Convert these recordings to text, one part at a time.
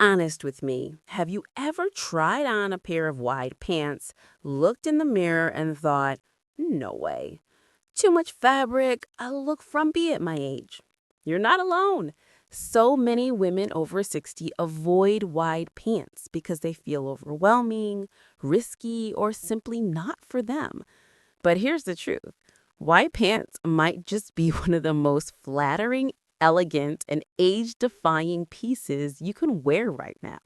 honest with me. Have you ever tried on a pair of wide pants, looked in the mirror, and thought, no way, too much fabric, I'll look frumpy at my age? You're not alone. So many women over 60 avoid wide pants because they feel overwhelming, risky, or simply not for them. But here's the truth. Wide pants might just be one of the most flattering, elegant, and age-defying pieces you can wear right now.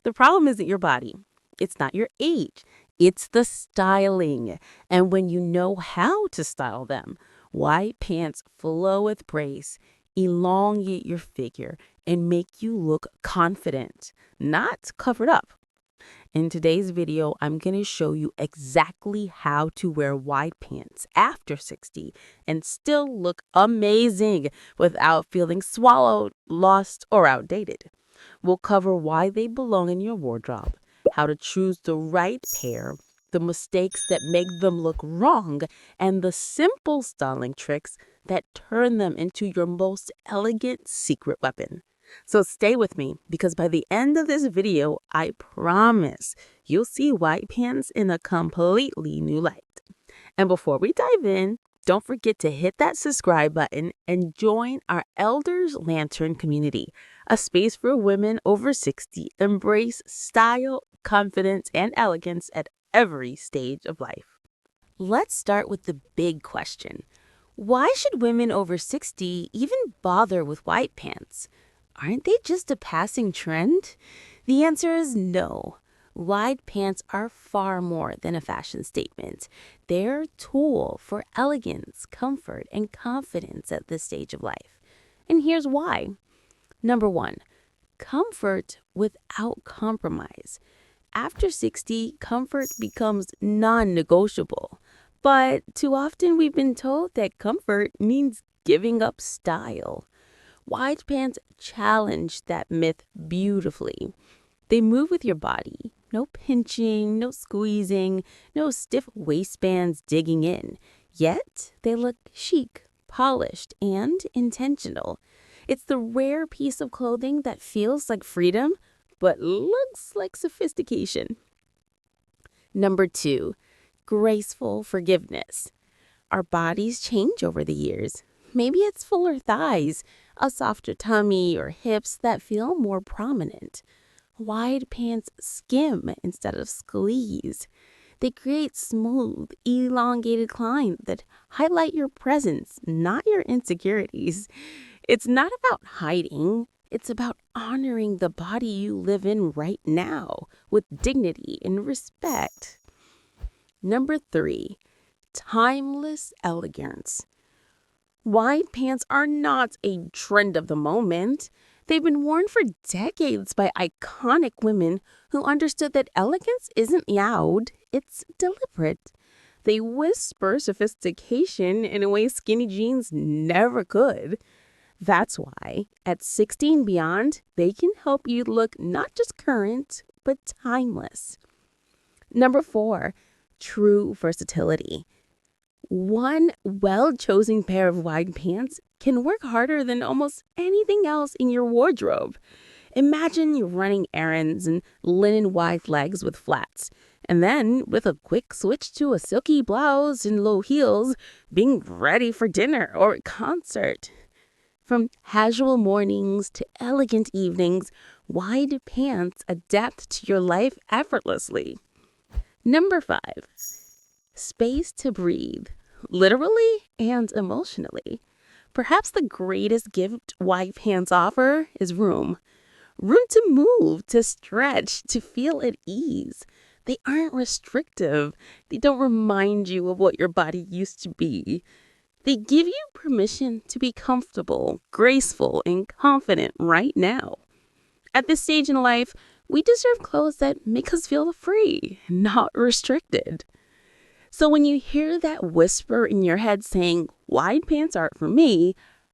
The problem isn't your body. It's not your age. It's the styling. And when you know how to style them, wide pants flow with grace, elongate your figure, and make you look confident, not covered up. In today's video, I'm going to show you exactly how to wear wide pants after 60 and still look amazing without feeling swallowed, lost, or outdated. We'll cover why they belong in your wardrobe, how to choose the right pair, the mistakes that make them look wrong, and the simple styling tricks that turn them into your most elegant secret weapon. So stay with me because by the end of this video, I promise you'll see wide pants in a completely new light. And before we dive in, don't forget to hit that subscribe button and join our Elders Lantern community, a space for women over 60 embrace style, confidence, and elegance at every stage of life. Let's start with the big question. Why should women over 60 even bother with wide pants? Aren't they just a passing trend? The answer is no. Wide pants are far more than a fashion statement. They're a tool for elegance, comfort, and confidence at this stage of life. And here's why. Number one, comfort without compromise. After 60, comfort becomes non-negotiable. But too often we've been told that comfort means giving up style. Wide pants challenge that myth beautifully. They move with your body. No pinching, no squeezing, no stiff waistbands digging in. Yet, they look chic, polished, and intentional. It's the rare piece of clothing that feels like freedom, but looks like sophistication. Number two, graceful forgiveness. Our bodies change over the years. Maybe it's fuller thighs, a softer tummy, or hips that feel more prominent. Wide pants skim instead of squeeze. They create smooth, elongated lines that highlight your presence, not your insecurities. It's not about hiding. It's about honoring the body you live in right now with dignity and respect. Number three, timeless elegance. Wide pants are not a trend of the moment. They've been worn for decades by iconic women who understood that elegance isn't loud, it's deliberate. They whisper sophistication in a way skinny jeans never could. That's why, at 60 and beyond, they can help you look not just current, but timeless. Number four, true versatility. One well-chosen pair of wide pants can work harder than almost anything else in your wardrobe. Imagine you're running errands in linen wide legs with flats, and then with a quick switch to a silky blouse and low heels, being ready for dinner or a concert. From casual mornings to elegant evenings, wide pants adapt to your life effortlessly. Number five, space to breathe, literally and emotionally. Perhaps the greatest gift wide pants offer is room. Room to move, to stretch, to feel at ease. They aren't restrictive. They don't remind you of what your body used to be. They give you permission to be comfortable, graceful, and confident right now. At this stage in life, we deserve clothes that make us feel free, not restricted. So when you hear that whisper in your head saying, wide pants aren't for me,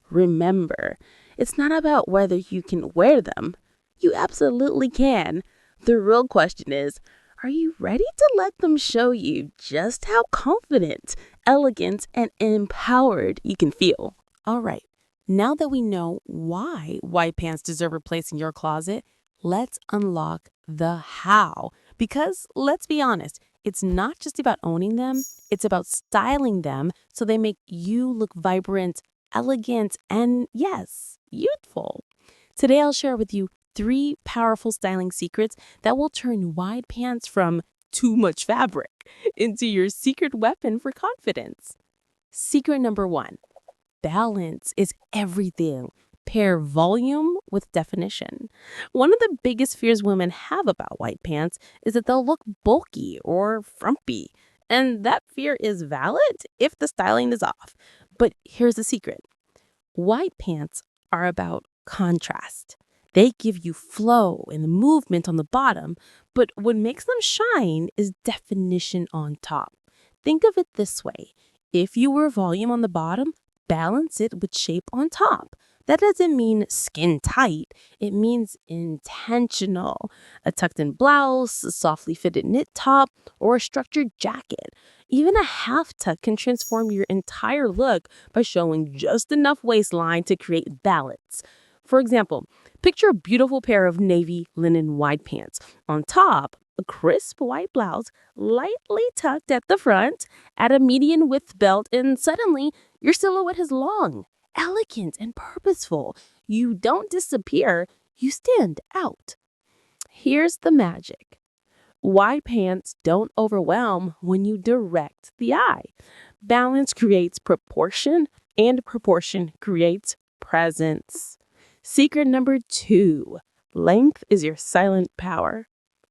remember, it's not about whether you can wear them. You absolutely can. The real question is, are you ready to let them show you just how confident, elegant, and empowered you can feel? All right, now that we know why wide pants deserve a place in your closet, Let's unlock the how. Because let's be honest, it's not just about owning them, it's about styling them so they make you look vibrant, elegant, and yes, youthful. Today, I'll share with you 3 powerful styling secrets that will turn wide pants from too much fabric into your secret weapon for confidence. Secret number 1: balance is everything. Pair volume with definition. One of the biggest fears women have about white pants is that they'll look bulky or frumpy. And that fear is valid if the styling is off. But here's the secret: white pants are about contrast. They give you flow and movement on the bottom, but what makes them shine is definition on top. Think of it this way: if you wear volume on the bottom, balance it with shape on top. That doesn't mean skin tight, it means intentional. A tucked in blouse, a softly fitted knit top, or a structured jacket. Even a half tuck can transform your entire look by showing just enough waistline to create balance. For example, picture a beautiful pair of navy linen wide pants. On top, a crisp white blouse, lightly tucked at the front, add a median width belt, and suddenly your silhouette is long, elegant, and purposeful. You don't disappear, you stand out. Here's the magic: wide pants don't overwhelm when you direct the eye. Balance creates proportion, and proportion creates presence. Secret number 2: length is your silent power.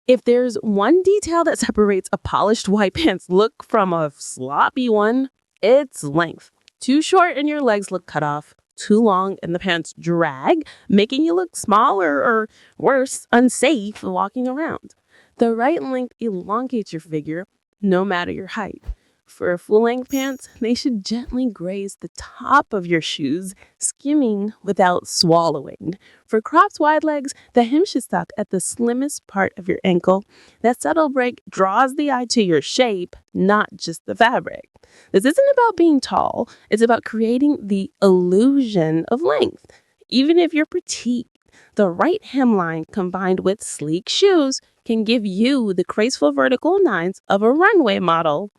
If there's one detail that separates a polished white pants look from a sloppy one, it's length. Too short and your legs look cut off. Too long and the pants drag, making you look smaller or worse, unsafe walking around. The right length elongates your figure, no matter your height. For full-length pants, they should gently graze the top of your shoes, skimming without swallowing. For cropped wide legs, the hem should stop at the slimmest part of your ankle. That subtle break draws the eye to your shape, not just the fabric. This isn't about being tall, it's about creating the illusion of length. Even if you're petite, the right hemline combined with sleek shoes can give you the graceful vertical lines of a runway model.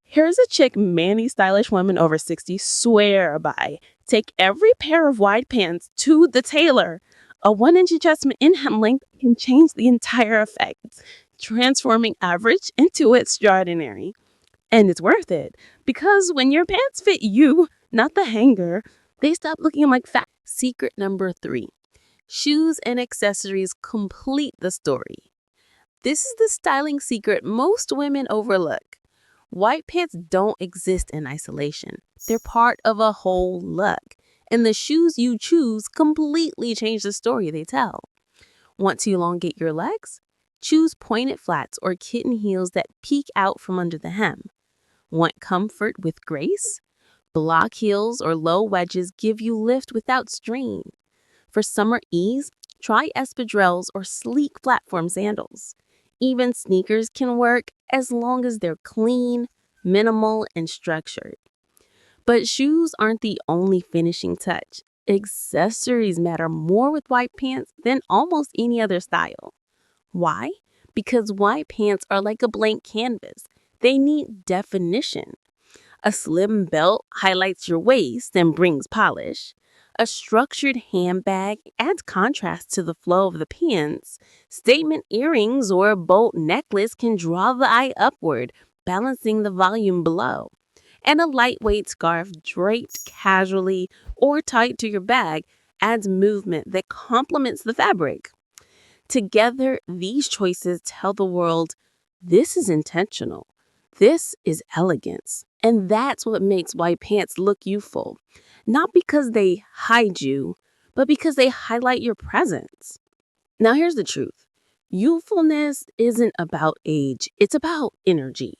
Here's a chick many stylish women over 60 swear by: take every pair of wide pants to the tailor. A 1-inch adjustment in hem length can change the entire effect, transforming average into extraordinary. And it's worth it, because when your pants fit you, not the hanger, they stop looking like fat. Secret number 3: shoes and accessories complete the story. This is the styling secret most women overlook. White pants don't exist in isolation. They're part of a whole look. And the shoes you choose completely change the story they tell. Want to elongate your legs? Choose pointed flats or kitten heels that peek out from under the hem. Want comfort with grace? Block heels or low wedges give you lift without strain. For summer ease, try espadrilles or sleek platform sandals. Even sneakers can work as long as they're clean, minimal, and structured. But shoes aren't the only finishing touch. Accessories matter more with white pants than almost any other style. Why? Because white pants are like a blank canvas. They need definition. A slim belt highlights your waist and brings polish. A structured handbag adds contrast to the flow of the pants. Statement earrings or a bold necklace can draw the eye upward, balancing the volume below. And a lightweight scarf draped casually or tied to your bag adds movement that complements the fabric. Together, these choices tell the world, this is intentional. This is elegance. And that's what makes white pants look youthful. Not because they hide you, but because they highlight your presence. Now here's the truth. Youthfulness isn't about age, it's about energy.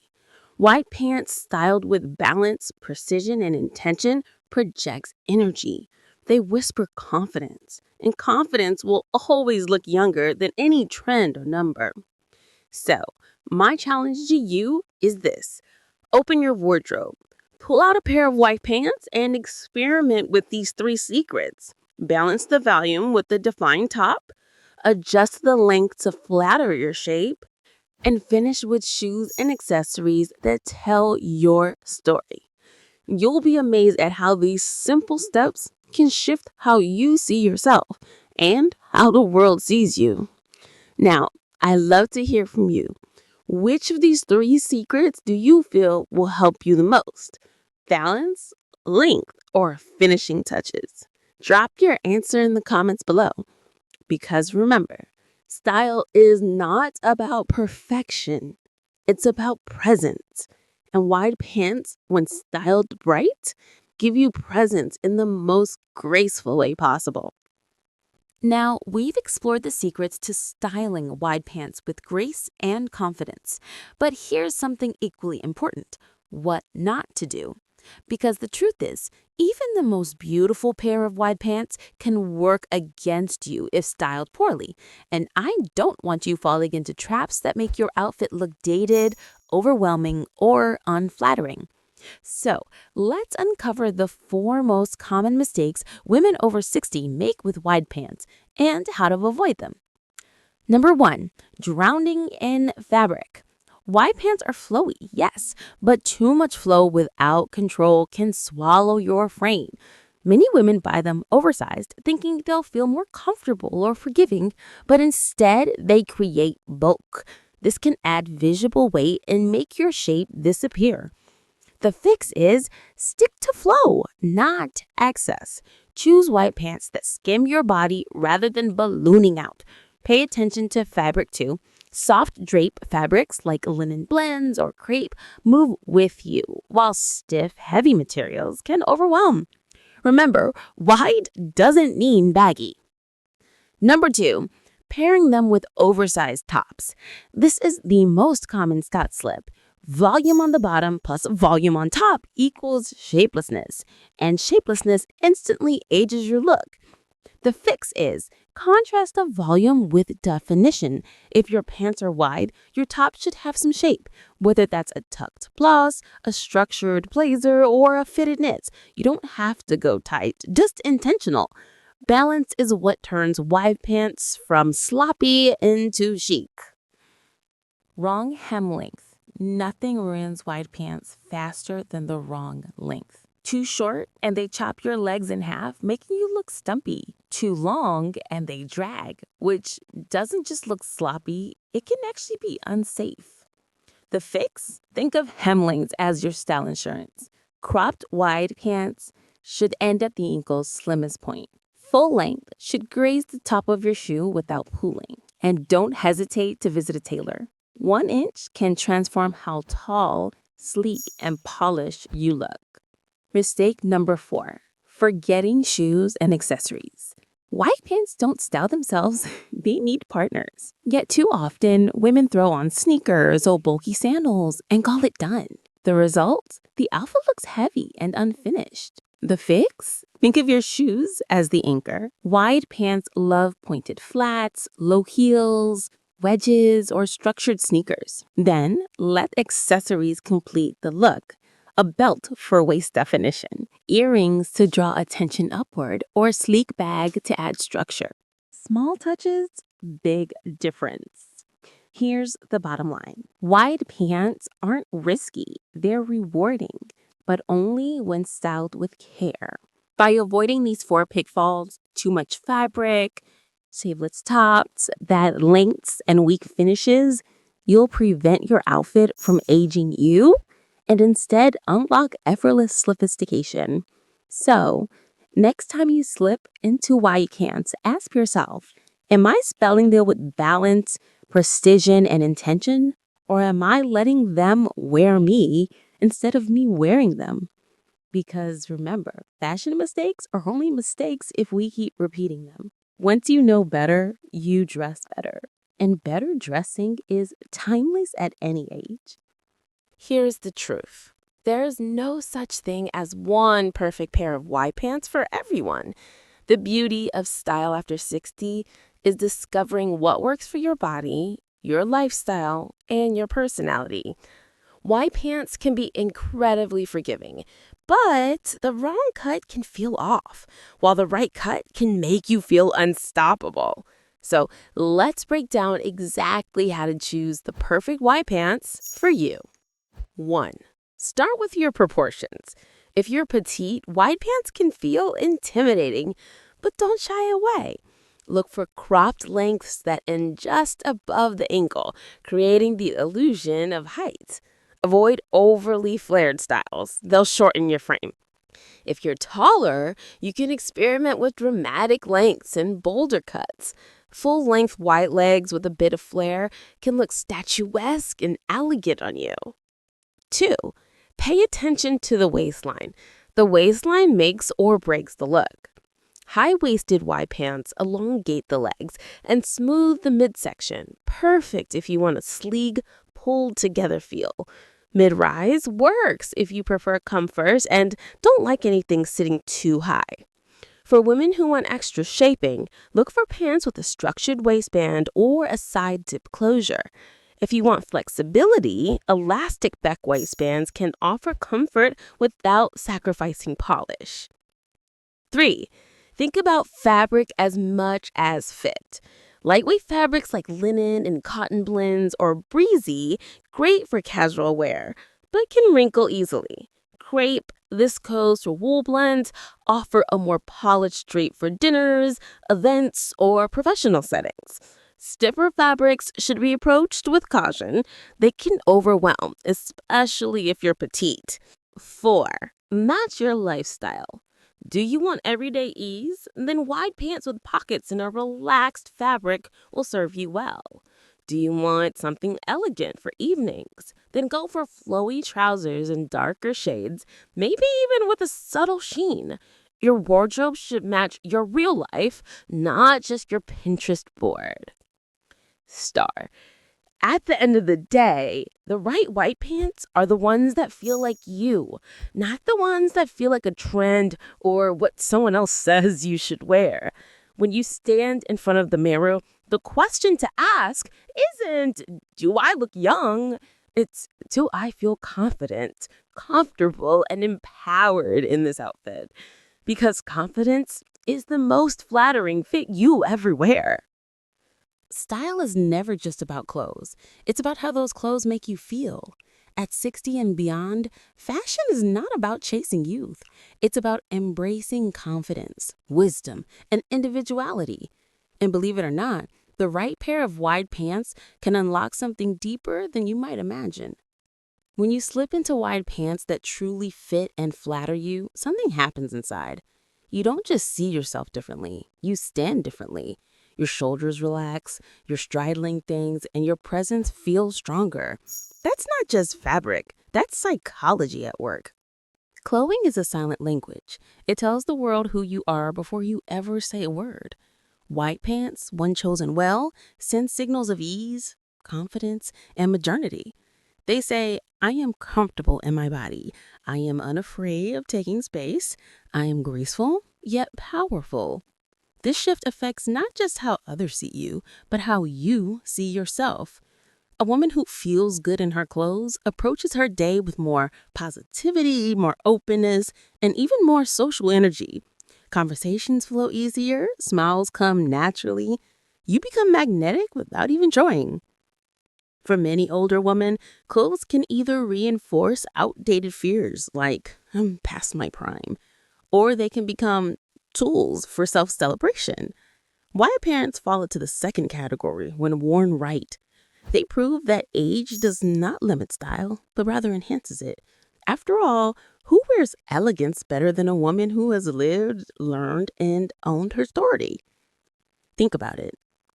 White pants styled with balance, precision, and intention projects energy. They whisper confidence, and confidence will always look younger than any trend or number. So, my challenge to you is this. Open your wardrobe, pull out a pair of white pants, and experiment with these 3 secrets. Balance the volume with the defined top, adjust the length to flatter your shape, and finish with shoes and accessories that tell your story. You'll be amazed at how these simple steps can shift how you see yourself and how the world sees you. Now, I love to hear from you. Which of these three secrets do you feel will help you the most? Balance, length, or finishing touches? Drop your answer in the comments below. Because remember, style is not about perfection, it's about presence. And wide pants, when styled right, give you presence in the most graceful way possible. Now, we've explored the secrets to styling wide pants with grace and confidence. But here's something equally important: what not to do. Because the truth is, even the most beautiful pair of wide pants can work against you if styled poorly. And I don't want you falling into traps that make your outfit look dated, overwhelming, or unflattering. So, let's uncover the 4 most common mistakes women over 60 make with wide pants and how to avoid them. Number 1, drowning in fabric. Wide pants are flowy, yes, but too much flow without control can swallow your frame. Many women buy them oversized, thinking they'll feel more comfortable or forgiving, but instead they create bulk. This can add visible weight and make your shape disappear. The fix is stick to flow, not excess. Choose white pants that skim your body rather than ballooning out. Pay attention to fabric too. Soft drape fabrics like linen blends or crepe move with you, while stiff, heavy materials can overwhelm. Remember, wide doesn't mean baggy. Number 2, pairing them with oversized tops. This is the most common Scott slip. Volume on the bottom plus volume on top equals shapelessness, and shapelessness instantly ages your look. The fix is contrast the volume with definition. If your pants are wide, your top should have some shape, whether that's a tucked blouse, a structured blazer, or a fitted knit. You don't have to go tight, just intentional. Balance is what turns wide pants from sloppy into chic. Wrong hem length. Nothing ruins wide pants faster than the wrong length. Too short and they chop your legs in half, making you look stumpy. Too long and they drag, which doesn't just look sloppy, it can actually be unsafe. The fix? Think of hem lengths as your style insurance. Cropped wide pants should end at the ankle's slimmest point. Full length should graze the top of your shoe without pulling. And don't hesitate to visit a tailor. 1 inch can transform how tall, sleek, and polished you look. Mistake number 4, forgetting shoes and accessories. Wide pants don't style themselves, they need partners. Yet too often, women throw on sneakers or bulky sandals and call it done. The result? The outfit looks heavy and unfinished. The fix? Think of your shoes as the anchor. Wide pants love pointed flats, low heels, wedges, or structured sneakers. Then, let accessories complete the look. A belt for waist definition, earrings to draw attention upward, or a sleek bag to add structure. Small touches, big difference. Here's the bottom line. Wide pants aren't risky, they're rewarding, but only when styled with care. By avoiding these 4 pitfalls, too much fabric, sleeveless tops, bad lengths, and weak finishes, you'll prevent your outfit from aging you and instead unlock effortless sophistication. So, next time you slip into wide pants, ask yourself, am I spelling them with balance, precision, and intention? Or am I letting them wear me instead of me wearing them? Because remember, fashion mistakes are only mistakes if we keep repeating them. Once you know better, you dress better. And better dressing is timeless at any age. Here's the truth. There's no such thing as one perfect pair of wide pants for everyone. The beauty of style after 60 is discovering what works for your body, your lifestyle, and your personality. Wide pants can be incredibly forgiving, but the wrong cut can feel off, while the right cut can make you feel unstoppable. So let's break down exactly how to choose the perfect white pants for you. 1. Start with your proportions. If you're petite, wide pants can feel intimidating, but don't shy away. Look for cropped lengths that end just above the ankle, creating the illusion of height. Avoid overly flared styles. They'll shorten your frame. If you're taller, you can experiment with dramatic lengths and bolder cuts. Full-length wide legs with a bit of flare can look statuesque and elegant on you. 2. Pay attention to the waistline. The waistline makes or breaks the look. High-waisted wide pants elongate the legs and smooth the midsection. Perfect if you want a sleek, pulled-together feel. Mid-rise works if you prefer comfort and don't like anything sitting too high. For women who want extra shaping, look for pants with a structured waistband or a side zip closure. If you want flexibility, elastic back waistbands can offer comfort without sacrificing polish. 3. Think about fabric as much as fit. Lightweight fabrics like linen and cotton blends or breezy, great for casual wear, but can wrinkle easily. Crepe, viscose, or wool blends offer a more polished drape for dinners, events, or professional settings. Stiffer fabrics should be approached with caution. They can overwhelm, especially if you're petite. 4. Match your lifestyle. Do you want everyday ease? Then wide pants with pockets and a relaxed fabric will serve you well. Do you want something elegant for evenings? Then go for flowy trousers in darker shades, maybe even with a subtle sheen. Your wardrobe should match your real life, not just your Pinterest board. Star. At the end of the day, the right white pants are the ones that feel like you, not the ones that feel like a trend or what someone else says you should wear. When you stand in front of the mirror, the question to ask isn't, do I look young? It's, do I feel confident, comfortable, and empowered in this outfit? Because confidence is the most flattering fit you ever wear. Style is never just about clothes. It's about how those clothes make you feel. At 60 and beyond, fashion is not about chasing youth. It's about embracing confidence, wisdom, and individuality. And believe it or not, the right pair of wide pants can unlock something deeper than you might imagine. When you slip into wide pants that truly fit and flatter you, something happens inside. You don't just see yourself differently, you stand differently. Your shoulders relax, your stride lengthens, and your presence feels stronger. That's not just fabric, that's psychology at work. Clothing is a silent language. It tells the world who you are before you ever say a word. White pants, when chosen well, send signals of ease, confidence, and modernity. They say, I am comfortable in my body. I am unafraid of taking space. I am graceful, yet powerful. This shift affects not just how others see you, but how you see yourself. A woman who feels good in her clothes approaches her day with more positivity, more openness, and even more social energy. Conversations flow easier, smiles come naturally. You become magnetic without even trying. For many older women, clothes can either reinforce outdated fears like, I'm past my prime, or they can become tools for self-celebration. Wide pants fall into the second category when worn right. They prove that age does not limit style, but rather enhances it. After all, who wears elegance better than a woman who has lived, learned, and owned her story? Think about it.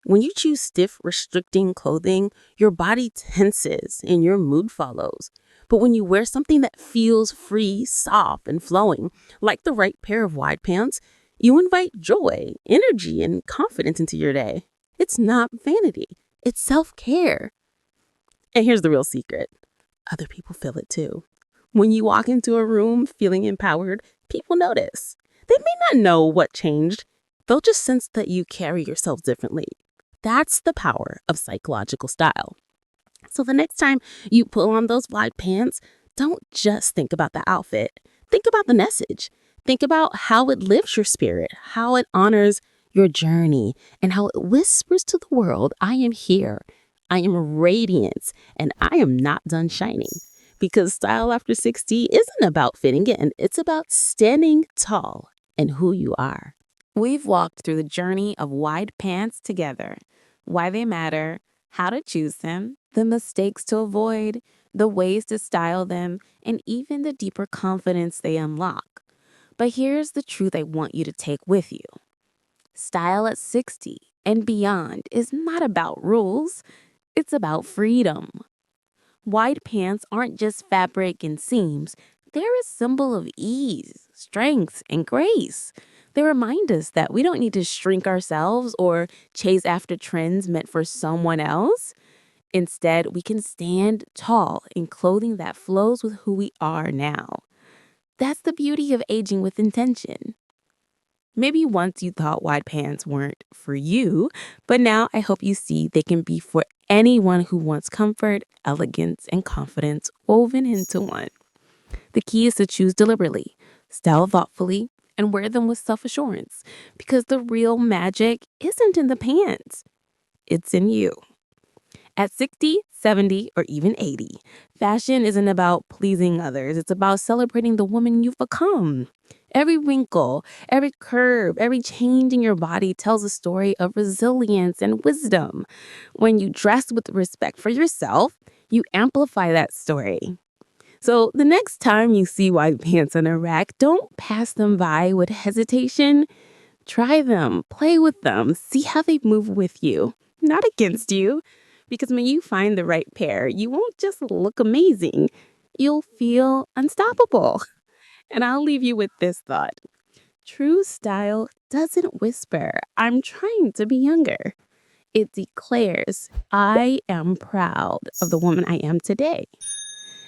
When you choose stiff, restricting clothing, your body tenses and your mood follows. But when you wear something that feels free, soft, and flowing, like the right pair of wide pants, you invite joy, energy, and confidence into your day. It's not vanity. It's self-care. And here's the real secret. Other people feel it too. When you walk into a room feeling empowered, people notice. They may not know what changed. They'll just sense that you carry yourself differently. That's the power of psychological style. So the next time you pull on those wide pants, don't just think about the outfit. Think about the message. Think about how it lifts your spirit, how it honors your journey, and how it whispers to the world, I am here, I am radiance, and I am not done shining. Because style after 60 isn't about fitting in, it's about standing tall in who you are. We've walked through the journey of wide pants together, why they matter, how to choose them, the mistakes to avoid, the ways to style them, and even the deeper confidence they unlock. But here's the truth I want you to take with you. Style at 60 and beyond is not about rules, it's about freedom. Wide pants aren't just fabric and seams, they're a symbol of ease, strength, and grace. They remind us that we don't need to shrink ourselves or chase after trends meant for someone else. Instead, we can stand tall in clothing that flows with who we are now. That's the beauty of aging with intention. Maybe once you thought wide pants weren't for you, but now I hope you see they can be for anyone who wants comfort, elegance, and confidence woven into one. The key is to choose deliberately, style thoughtfully, and wear them with self assurance because the real magic isn't in the pants, it's in you. At 60, 70, or even 80, fashion isn't about pleasing others. It's about celebrating the woman you've become. Every wrinkle, every curve, every change in your body tells a story of resilience and wisdom. When you dress with respect for yourself, you amplify that story. So the next time you see wide pants on a rack, don't pass them by with hesitation. Try them, play with them, see how they move with you, not against you. Because when you find the right pair, you won't just look amazing, you'll feel unstoppable. And I'll leave you with this thought. True style doesn't whisper, I'm trying to be younger. It declares, I am proud of the woman I am today.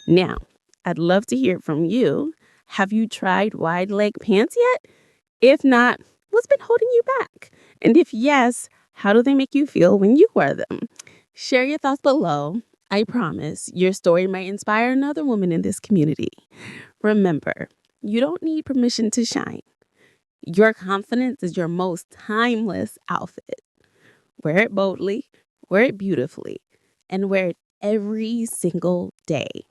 Now, I'd love to hear from you. Have you tried wide leg pants yet? If not, what's been holding you back? And if yes, how do they make you feel when you wear them? Share your thoughts below. I promise your story might inspire another woman in this community. Remember, you don't need permission to shine. Your confidence is your most timeless outfit. Wear it boldly, wear it beautifully, and wear it every single day.